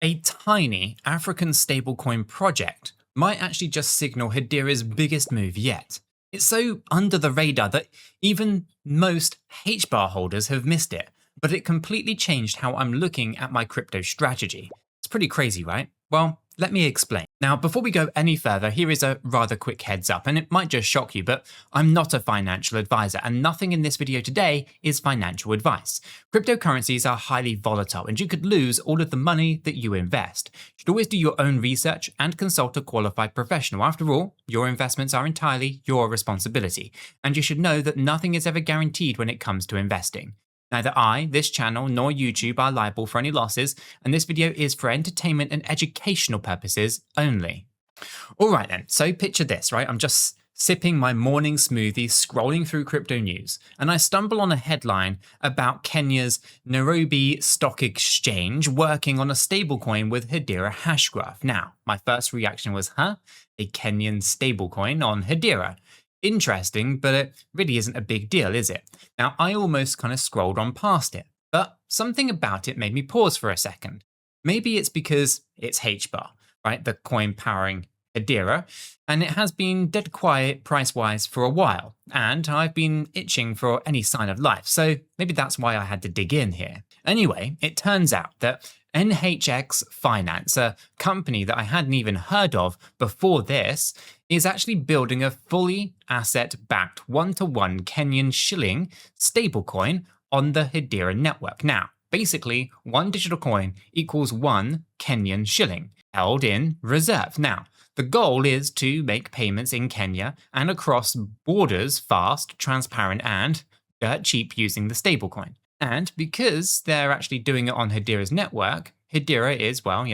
A tiny African stablecoin project might actually just signal Hedera's biggest move yet. It's so under the radar that even most HBAR holders have missed it, but it completely changed how I'm looking at my crypto strategy. It's pretty crazy, right? Well, let me explain. Now, before we go any further, here is a rather quick heads up, and it might just shock you, but I'm not a financial advisor, and nothing in this video today is financial advice. Cryptocurrencies are highly volatile, and you could lose all of the money that you invest. You should always do your own research and consult a qualified professional. After all, your investments are entirely your responsibility, and you should know that nothing is ever guaranteed when it comes to investing. Neither I, this channel, nor YouTube are liable for any losses, and this video is for entertainment and educational purposes only. Alright then, so picture this, right? I'm just sipping my morning smoothie, scrolling through crypto news, and I stumble on a headline about Kenya's Nairobi Stock Exchange working on a stablecoin with Hedera Hashgraph. Now, my first reaction was, A Kenyan stablecoin on Hedera. Interesting, but it really isn't a big deal, is it? Now, I almost kind of scrolled on past it, but something about it made me pause for a second. Maybe it's because it's HBAR, right? The coin powering Hedera, and it has been dead quiet price-wise for a while, and I've been itching for any sign of life, so maybe that's why I had to dig in here. Anyway, it turns out that NHX Finance, a company that I hadn't even heard of before this, is actually building a fully asset-backed one-to-one Kenyan shilling stablecoin on the Hedera network. Now, basically, one digital coin equals one Kenyan shilling, held in reserve. Now, the goal is to make payments in Kenya and across borders fast, transparent, and dirt cheap using the stablecoin. And because they're actually doing it on Hedera's network, Hedera is, well,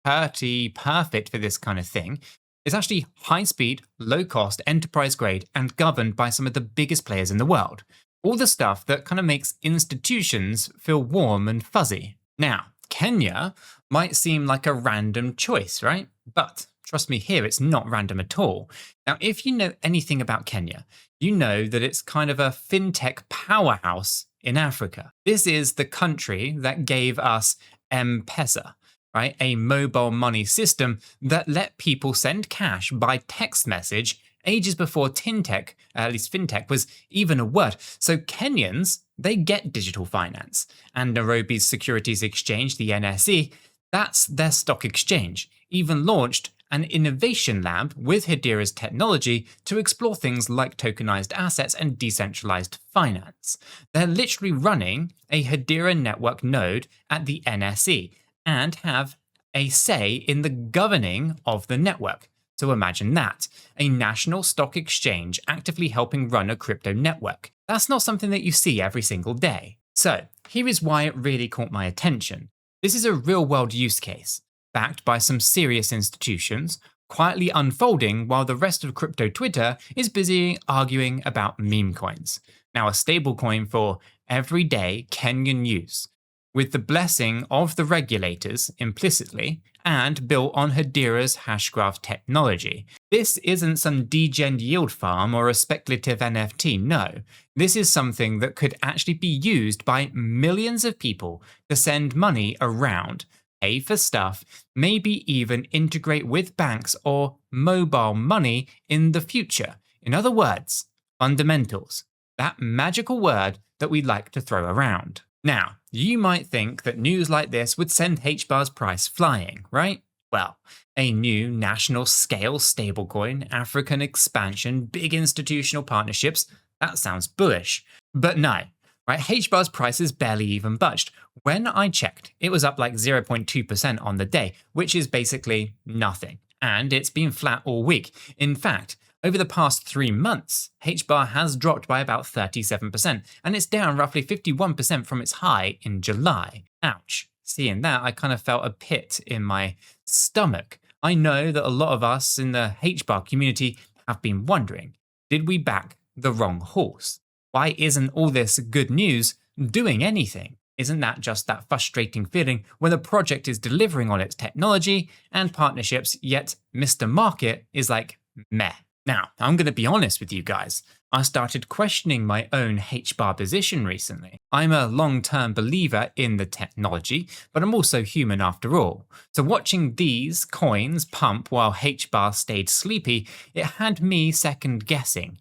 pretty perfect for this kind of thing. It's actually high-speed, low-cost, enterprise-grade, and governed by some of the biggest players in the world. All the stuff that kind of makes institutions feel warm and fuzzy. Now, Kenya might seem like a random choice, right? But trust me here, it's not random at all. Now, if you know anything about Kenya, you know that it's kind of a fintech powerhouse in Africa. This is the country that gave us M-Pesa, right? A mobile money system that let people send cash by text message ages before fintech was even a word. So Kenyans, they get digital finance. And Nairobi's Securities Exchange, the NSE, that's their stock exchange, even launched an innovation lab with Hedera's technology to explore things like tokenized assets and decentralized finance. They're literally running a Hedera network node at the NSE and have a say in the governing of the network. So imagine that, a national stock exchange actively helping run a crypto network. That's not something that you see every single day. So here is why it really caught my attention. This is a real-world use case, backed by some serious institutions, quietly unfolding while the rest of crypto Twitter is busy arguing about meme coins. Now a stablecoin for everyday Kenyan use, with the blessing of the regulators implicitly and built on Hedera's hashgraph technology. This isn't some degen yield farm or a speculative NFT, no. This is something that could actually be used by millions of people to send money around, pay for stuff, maybe even integrate with banks or mobile money in the future. In other words, fundamentals, that magical word that we like to throw around. Now, you might think that news like this would send HBAR's price flying, right? Well, a new national scale stablecoin, African expansion, big institutional partnerships, that sounds bullish. But no, right? HBAR's price is barely even budged. When I checked, it was up like 0.2% on the day, which is basically nothing. And it's been flat all week. In fact, over the past 3 months, HBAR has dropped by about 37%, and it's down roughly 51% from its high in July. Ouch. Seeing that, I kind of felt a pit in my stomach. I know that a lot of us in the HBAR community have been wondering, did we back the wrong horse? Why isn't all this good news doing anything? Isn't that just that frustrating feeling when the project is delivering on its technology and partnerships, yet Mr. Market is like, meh. Now, I'm going to be honest with you guys. I started questioning my own HBAR position recently. I'm a long-term believer in the technology, but I'm also human after all. So watching these coins pump while HBAR stayed sleepy, it had me second guessing.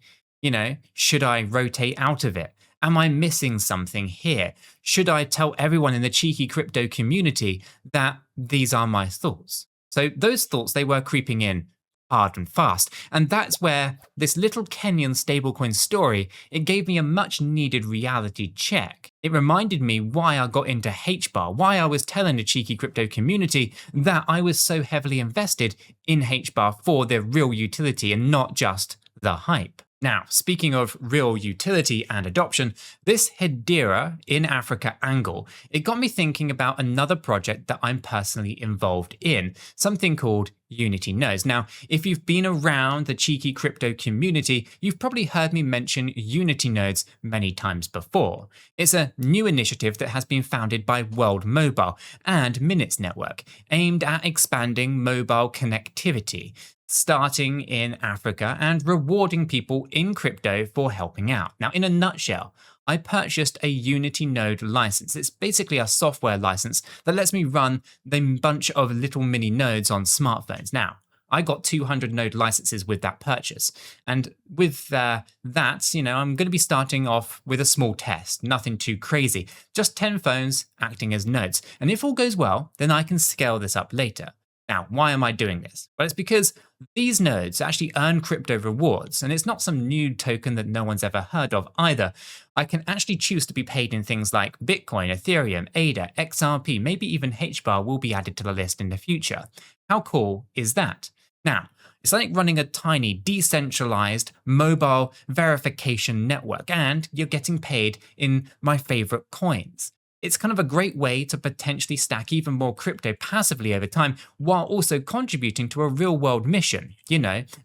Should I rotate out of it? Am I missing something here? Should I tell everyone in the cheeky crypto community that these are my thoughts? So those thoughts, they were creeping in hard and fast. And that's where this little Kenyan stablecoin story, it gave me a much needed reality check. It reminded me why I got into HBAR, why I was telling the cheeky crypto community that I was so heavily invested in HBAR for their real utility and not just the hype. Now, speaking of real utility and adoption, this Hedera in Africa angle, it got me thinking about another project that I'm personally involved in, something called Unity Nodes. Now, if you've been around the cheeky crypto community, you've probably heard me mention Unity Nodes many times before. It's a new initiative that has been founded by World Mobile and Minutes Network, aimed at expanding mobile connectivity, starting in Africa and rewarding people in crypto for helping out. Now, in a nutshell, I purchased a Unity Node license. It's basically a software license that lets me run the bunch of little mini nodes on smartphones. Now, I got 200 node licenses with that purchase. And with that, I'm going to be starting off with a small test, nothing too crazy, just 10 phones acting as nodes. And if all goes well, then I can scale this up later. Now, why am I doing this? Well, it's because these nodes actually earn crypto rewards, and it's not some new token that no one's ever heard of either. I can actually choose to be paid in things like Bitcoin, Ethereum, ADA, XRP, maybe even HBAR will be added to the list in the future. How cool is that? Now, it's like running a tiny, decentralized, mobile verification network, and you're getting paid in my favorite coins. It's kind of a great way to potentially stack even more crypto passively over time while also contributing to a real-world mission,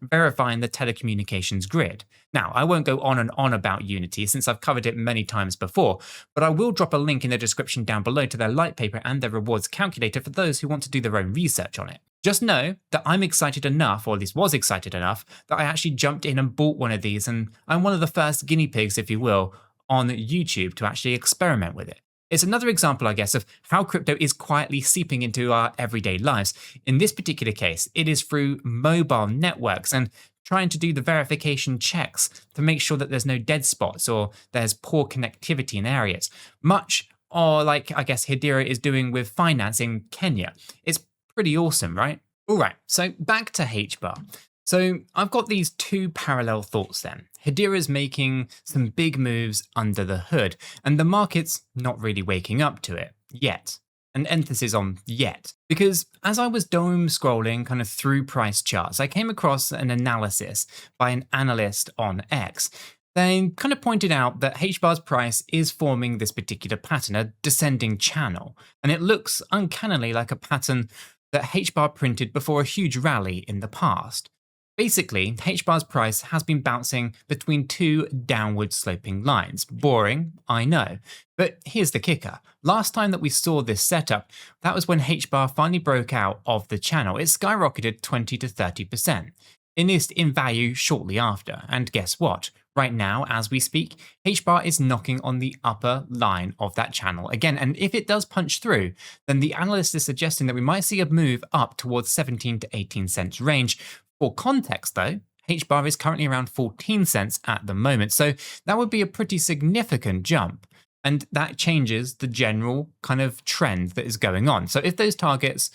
verifying the telecommunications grid. Now, I won't go on and on about Unity since I've covered it many times before, but I will drop a link in the description down below to their light paper and their rewards calculator for those who want to do their own research on it. Just know that I'm excited enough, or at least was excited enough, that I actually jumped in and bought one of these, and I'm one of the first guinea pigs, if you will, on YouTube to actually experiment with it. It's another example, I guess, of how crypto is quietly seeping into our everyday lives. In this particular case, it is through mobile networks and trying to do the verification checks to make sure that there's no dead spots or there's poor connectivity in areas. Much or like, I guess, Hedera is doing with finance in Kenya. It's pretty awesome, right? All right, so back to HBAR. So I've got these two parallel thoughts then. Hedera's making some big moves under the hood, and the market's not really waking up to it yet. An emphasis on yet, because as I was doom scrolling kind of through price charts, I came across an analysis by an analyst on X. They kind of pointed out that HBAR's price is forming this particular pattern, a descending channel, and it looks uncannily like a pattern that HBAR printed before a huge rally in the past. Basically, HBAR's price has been bouncing between two downward sloping lines. Boring, I know. But here's the kicker. Last time that we saw this setup, that was when HBAR finally broke out of the channel. It skyrocketed 20 to 30%. It missed in value shortly after. And guess what? Right now, as we speak, HBAR is knocking on the upper line of that channel again. And if it does punch through, then the analyst is suggesting that we might see a move up towards 17 to 18 cents range. For context though, HBAR is currently around 14 cents at the moment, so that would be a pretty significant jump. And that changes the general kind of trend that is going on. So if those targets,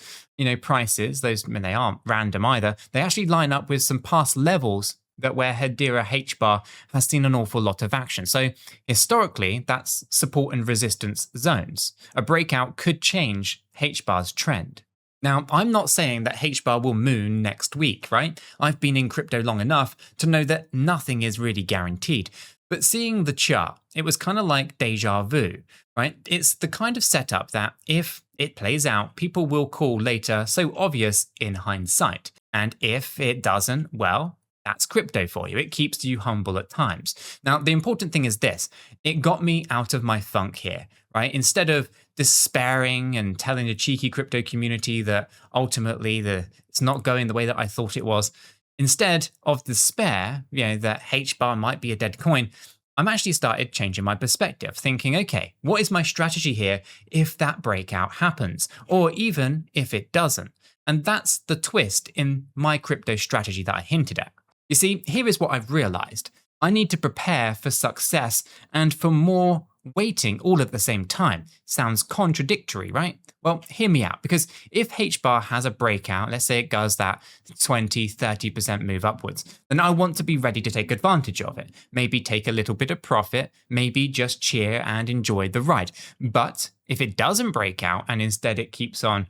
prices, they aren't random either, they actually line up with some past levels that where Hedera HBAR has seen an awful lot of action. So historically, that's support and resistance zones. A breakout could change HBAR's trend. Now, I'm not saying that HBAR will moon next week, right? I've been in crypto long enough to know that nothing is really guaranteed. But seeing the chart, it was kind of like deja vu, right? It's the kind of setup that if it plays out, people will call later so obvious in hindsight. And if it doesn't, well, that's crypto for you. It keeps you humble at times. Now, the important thing is this. It got me out of my funk here, right? Instead of despairing and telling the cheeky crypto community that ultimately it's not going the way that I thought it was, Instead of despair, that HBAR might be a dead coin, I'm actually started changing my perspective, thinking, okay, what is my strategy here if that breakout happens, or even if it doesn't? And that's the twist in my crypto strategy that I hinted at. You see, here is what I've realized. I need to prepare for success and for more waiting all at the same time. Sounds contradictory, right? Well, hear me out, because if HBAR has a breakout, let's say it does that 20, 30% move upwards, then I want to be ready to take advantage of it. Maybe take a little bit of profit, maybe just cheer and enjoy the ride. But if it doesn't break out and instead it keeps on,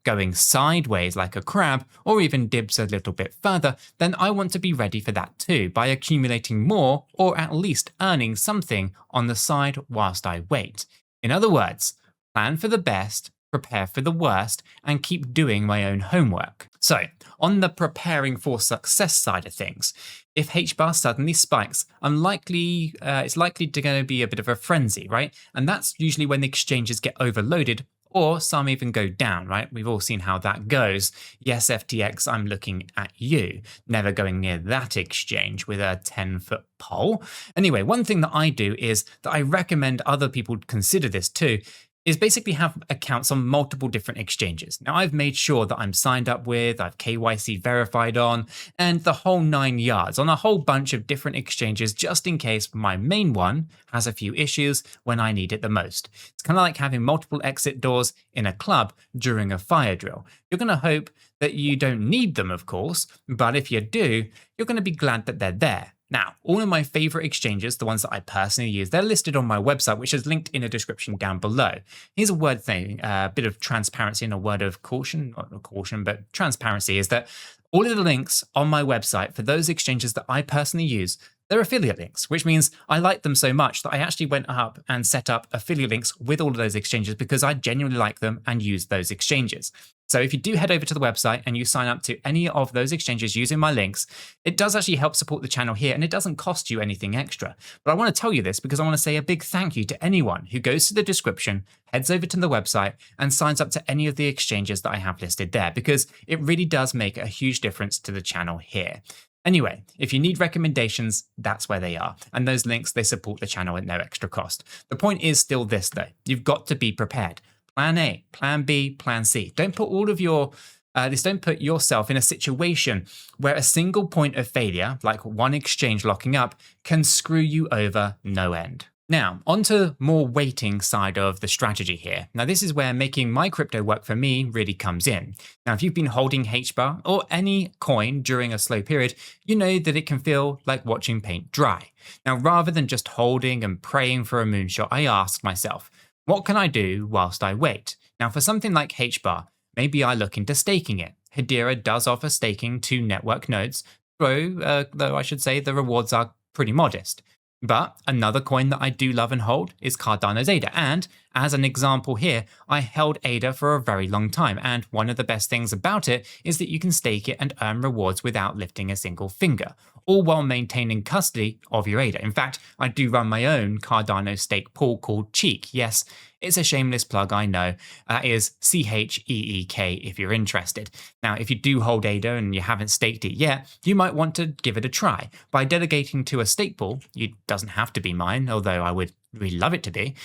going sideways like a crab, or even dips a little bit further, then I want to be ready for that too by accumulating more, or at least earning something on the side whilst I wait. In other words, plan for the best, prepare for the worst, and keep doing my own homework. So, on the preparing for success side of things, if HBAR suddenly spikes, it's likely to going to be a bit of a frenzy, right? And that's usually when the exchanges get overloaded, or some even go down, right? We've all seen how that goes. Yes, FTX, I'm looking at you. Never going near that exchange with a 10-foot pole. Anyway, one thing that I do is that I recommend other people consider this too, is basically have accounts on multiple different exchanges. Now, I've made sure that I'm signed up with, I've KYC verified on, and the whole 9 yards on a whole bunch of different exchanges, just in case my main one has a few issues when I need it the most. It's kind of like having multiple exit doors in a club during a fire drill. You're going to hope that you don't need them, of course, but if you do, you're going to be glad that they're there. Now, all of my favorite exchanges, the ones that I personally use, they're listed on my website, which is linked in a description down below. Here's a word thing, a bit of transparency and a word of caution, not caution, but transparency is that all of the links on my website for those exchanges that I personally use, they're affiliate links, which means I like them so much that I actually went up and set up affiliate links with all of those exchanges because I genuinely like them and use those exchanges. So if you do head over to the website and you sign up to any of those exchanges using my links, it does actually help support the channel here and it doesn't cost you anything extra. But I want to tell you this because I want to say a big thank you to anyone who goes to the description, heads over to the website and signs up to any of the exchanges that I have listed there, because it really does make a huge difference to the channel here. Anyway, if you need recommendations, that's where they are. And those links, they support the channel at no extra cost. The point is still this though, you've got to be prepared. Plan A, plan B, plan C. Don't put all of your, don't put yourself in a situation where a single point of failure, like one exchange locking up, can screw you over no end. Now, onto more waiting side of the strategy here. Now, this is where making my crypto work for me really comes in. Now, if you've been holding HBAR or any coin during a slow period, you know that it can feel like watching paint dry. Now, rather than just holding and praying for a moonshot, I ask myself, what can I do whilst I wait? Now, for something like HBAR, maybe I look into staking it. Hedera does offer staking to network nodes, though I should say the rewards are pretty modest. But another coin that I do love and hold is Cardano's ADA. And as an example here, I held ADA for a very long time. And one of the best things about it is that you can stake it and earn rewards without lifting a single finger, all while maintaining custody of your ADA. In fact, I do run my own Cardano stake pool called Cheek. Yes, it's a shameless plug, I know. That is CheekySchool if you're interested. Now, if you do hold ADA and you haven't staked it yet, you might want to give it a try. By delegating to a stake pool, it doesn't have to be mine, although I would really love it to be,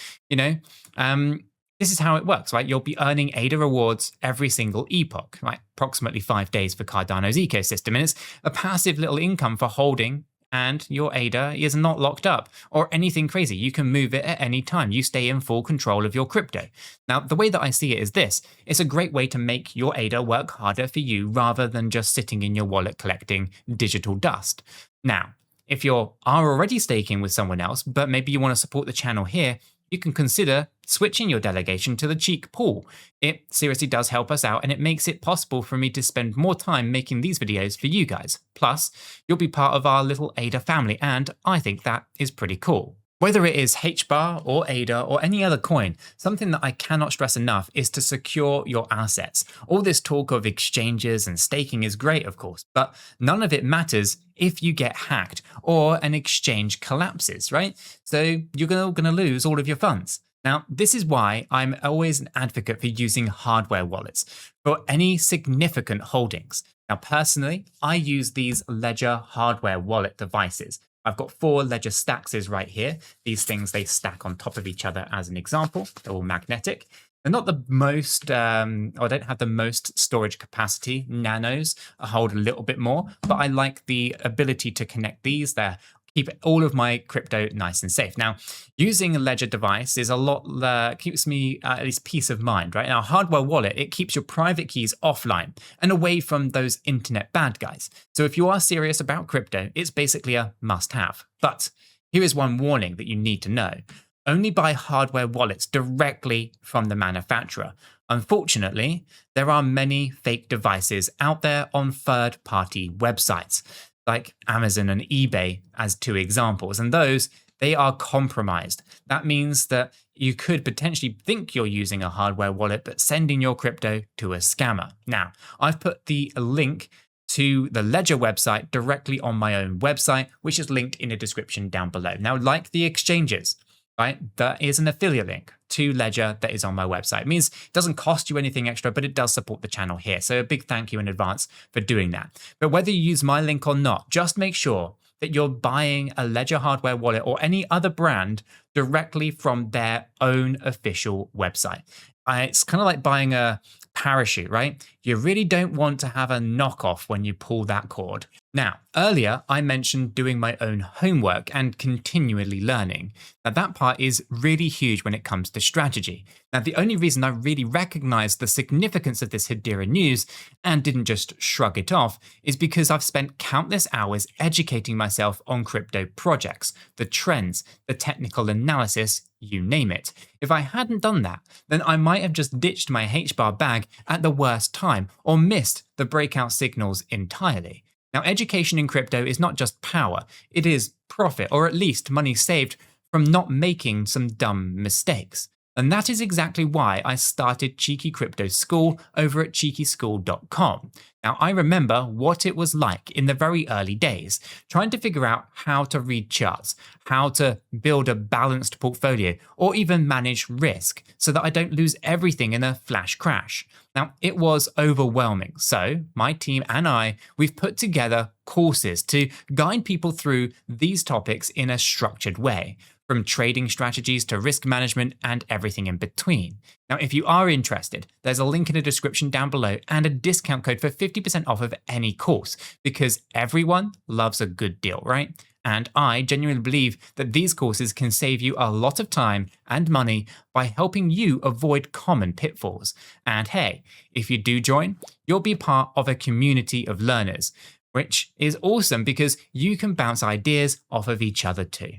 this is how it works, right? You'll be earning ADA rewards every single epoch, right? Approximately 5 days for Cardano's ecosystem. And it's a passive little income for holding, and your ADA is not locked up or anything crazy. You can move it at any time. You stay in full control of your crypto. Now, the way that I see it is this. It's a great way to make your ADA work harder for you rather than just sitting in your wallet collecting digital dust. Now, if you are already staking with someone else, but maybe you want to support the channel here, you can consider switching your delegation to the Cheek pool. It seriously does help us out and it makes it possible for me to spend more time making these videos for you guys. Plus, you'll be part of our little ADA family and I think that is pretty cool. Whether it is HBAR or ADA or any other coin, something that I cannot stress enough is to secure your assets. All this talk of exchanges and staking is great, of course, but none of it matters if you get hacked or an exchange collapses, right? So you're going to lose all of your funds. Now, this is why I'm always an advocate for using hardware wallets for any significant holdings. Now, personally, I use these Ledger hardware wallet devices. I've got 4 Ledger Staxes right here. These things, they stack on top of each other as an example. They're all magnetic. They're not the most, or don't have the most storage capacity. Nanos hold a little bit more, but I like the ability to connect these. They're keep all of my crypto nice and safe. Now, using a Ledger device is a lot, keeps me at least peace of mind, right? Now, hardware wallet, it keeps your private keys offline and away from those internet bad guys. So if you are serious about crypto, it's basically a must-have. But here is one warning that you need to know. Only buy hardware wallets directly from the manufacturer. Unfortunately, there are many fake devices out there on third-party websites, like Amazon and eBay as 2 examples, and those, they are compromised. That means that you could potentially think you're using a hardware wallet, but sending your crypto to a scammer. Now, I've put the link to the Ledger website directly on my own website, which is linked in the description down below. Now, like the exchanges, right? That is an affiliate link to Ledger that is on my website. It means it doesn't cost you anything extra, but it does support the channel here. So a big thank you in advance for doing that. But whether you use my link or not, just make sure that you're buying a Ledger hardware wallet or any other brand directly from their own official website. It's kind of like buying a parachute, right? You really don't want to have a knockoff when you pull that cord. Now, earlier I mentioned doing my own homework and continually learning. Now that part is really huge when it comes to strategy. Now the only reason I really recognized the significance of this Hedera news and didn't just shrug it off is because I've spent countless hours educating myself on crypto projects, the trends, the technical analysis, you name it. If I hadn't done that, then I might have just ditched my HBAR bag at the worst time or missed the breakout signals entirely. Now, education in crypto is not just power, it is profit, or at least money saved from not making some dumb mistakes. And that is exactly why I started Cheeky Crypto School over at CheekySchool.com. Now, I remember what it was like in the very early days, trying to figure out how to read charts, how to build a balanced portfolio, or even manage risk so that I don't lose everything in a flash crash. Now, it was overwhelming. So my team and I, we've put together courses to guide people through these topics in a structured way, from trading strategies to risk management and everything in between. Now, if you are interested, there's a link in the description down below and a discount code for 50% off of any course, because everyone loves a good deal, right? And I genuinely believe that these courses can save you a lot of time and money by helping you avoid common pitfalls. And hey, if you do join, you'll be part of a community of learners, which is awesome because you can bounce ideas off of each other too.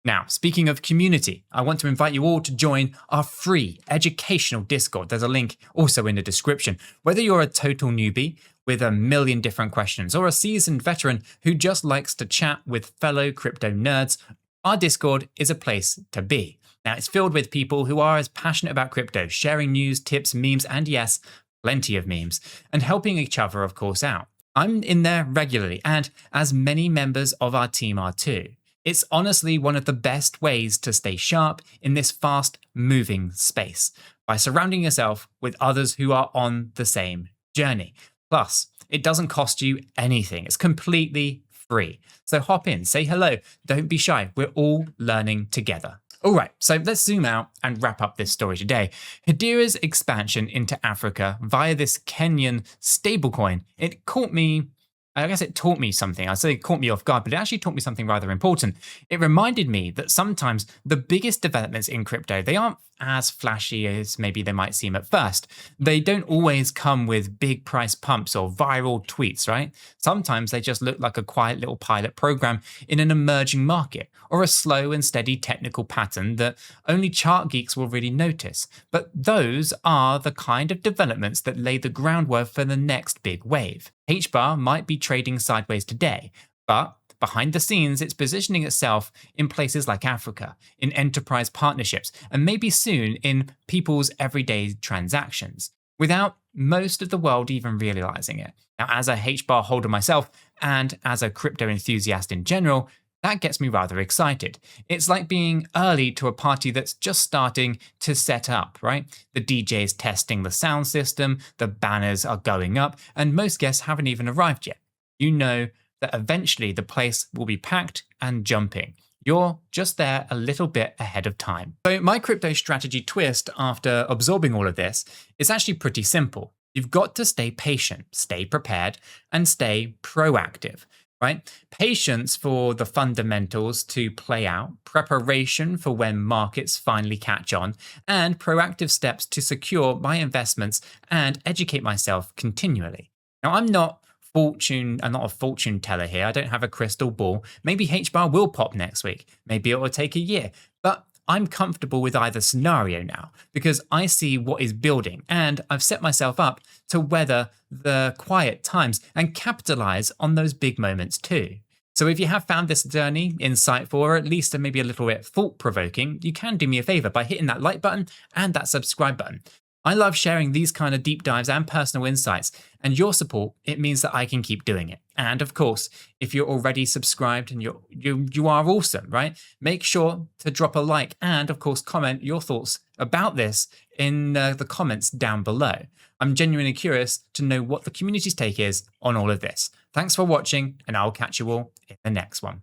Now, speaking of community, I want to invite you all to join our free educational Discord. There's a link also in the description. Whether you're a total newbie with a million different questions or a seasoned veteran who just likes to chat with fellow crypto nerds, our Discord is a place to be. Now, it's filled with people who are as passionate about crypto, sharing news, tips, memes, and yes, plenty of memes, and helping each other, of course, out. I'm in there regularly, and as many members of our team are too. It's honestly one of the best ways to stay sharp in this fast-moving space, by surrounding yourself with others who are on the same journey. Plus, it doesn't cost you anything. It's completely free. So hop in, say hello, don't be shy. We're all learning together. All right, so let's zoom out and wrap up this story today. Hedera's expansion into Africa via this Kenyan stablecoin, it taught me something. I say it caught me off guard, but it actually taught me something rather important. It reminded me that sometimes the biggest developments in crypto, they aren't as flashy as maybe they might seem at first. They don't always come with big price pumps or viral tweets, right? Sometimes they just look like a quiet little pilot program in an emerging market, or a slow and steady technical pattern that only chart geeks will really notice. But those are the kind of developments that lay the groundwork for the next big wave. HBAR might be trading sideways today, but behind the scenes, it's positioning itself in places like Africa, in enterprise partnerships, and maybe soon in people's everyday transactions, without most of the world even realizing it. Now, as a HBAR holder myself, and as a crypto enthusiast in general, that gets me rather excited. It's like being early to a party that's just starting to set up, right? The DJ is testing the sound system, the banners are going up, and most guests haven't even arrived yet. You know that eventually the place will be packed and jumping. You're just there a little bit ahead of time. So my crypto strategy twist after absorbing all of this is actually pretty simple. You've got to stay patient, stay prepared, and stay proactive, right? Patience for the fundamentals to play out, preparation for when markets finally catch on, and proactive steps to secure my investments and educate myself continually. Now, I'm not a fortune teller here. I don't have a crystal ball. Maybe HBAR will pop next week. Maybe it will take a year. But I'm comfortable with either scenario now because I see what is building and I've set myself up to weather the quiet times and capitalize on those big moments too. So if you have found this journey insightful or at least maybe a little bit thought-provoking, you can do me a favor by hitting that like button and that subscribe button. I love sharing these kind of deep dives and personal insights, and your support, it means that I can keep doing it. And of course, if you're already subscribed and you are awesome, right? Make sure to drop a like and of course comment your thoughts about this in the comments down below. I'm genuinely curious to know what the community's take is on all of this. Thanks for watching, and I'll catch you all in the next one.